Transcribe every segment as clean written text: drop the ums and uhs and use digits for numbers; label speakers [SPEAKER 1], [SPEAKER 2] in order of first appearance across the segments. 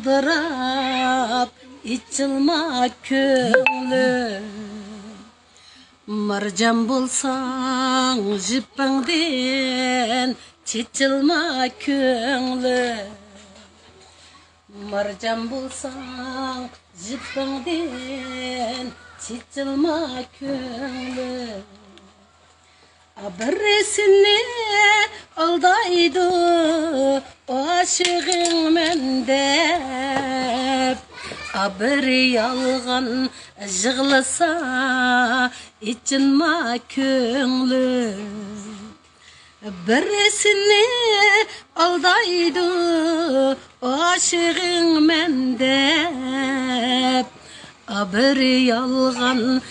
[SPEAKER 1] aldırap içilma köngülüm. Marcan bulsan jipangden çiçilma köngülüm. Marcan bulsan jipangden çiçilma köngülüm. Birisini aldaydı aşığın mendep. Bir yalgan jığlasa içinma köngülüm. Birisini aldaydı aşığın mendep. Bir yalgan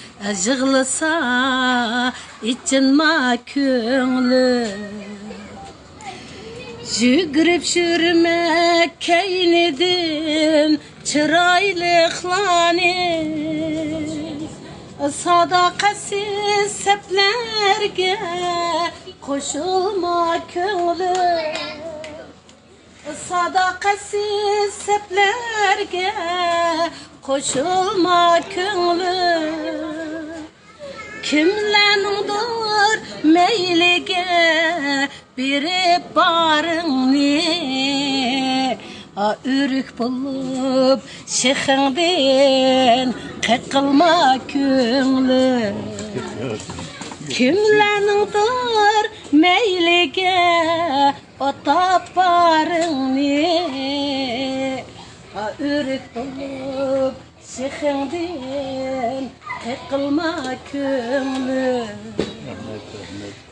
[SPEAKER 1] jığlasa içinma köngülüm. Jügrip jürmek keynidin çıraylıqlani. Sadaqasiz seplerge koşulma köngülüm. Sadaqasiz seplerge koşulma köngülüm. Kimlendir meylige biri barını. Ürük bulup şıkındın kıkılma köngülüm. Kimlendir meylige otap barını. Ürük bulup şıkındın kıkılma köngülüm.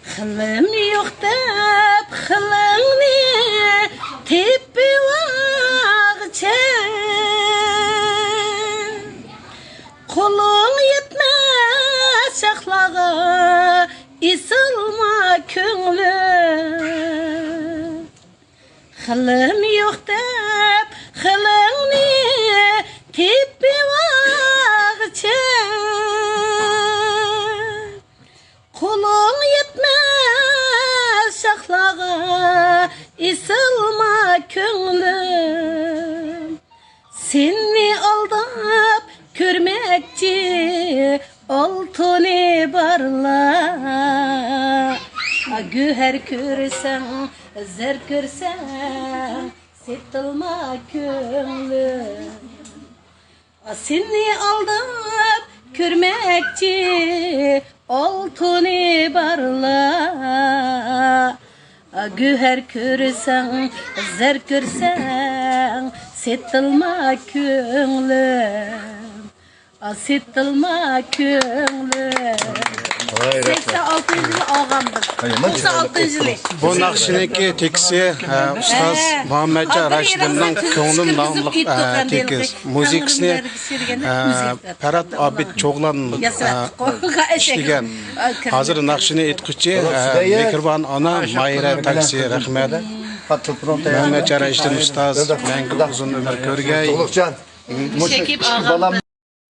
[SPEAKER 1] Xılım yok dep xılını tepi vağçen. Kolun yetmez şaklağı isilma köngülüm. Xılım yok dep xılını tepi vağçen. Kolun yetmez şaklağı isilma köngülüm. Seni aldap körmekçi altını barla. Güher körsen, zer körsen setilma köngülüm. Seni aldap körmekçi altını barla. Güher körsen, zer körsen setilma köngülüm. Setilma köngülüm. 86. yılı ağamdır. 96. yılı.
[SPEAKER 2] Bu nakşineki tekisi Ustaz Muhammedcan Raşidim'den Köngülüm namlıq tekis. Müzikisini Ferhat Abid Çoğlan işlеген. Hazır nakşini etküçü Mekirvan Ana Mayra Taksi Rahmet. Muhammedcan Raşidim Ustaz Mengül uzun ömür körgey.
[SPEAKER 1] Şekip ağamdır.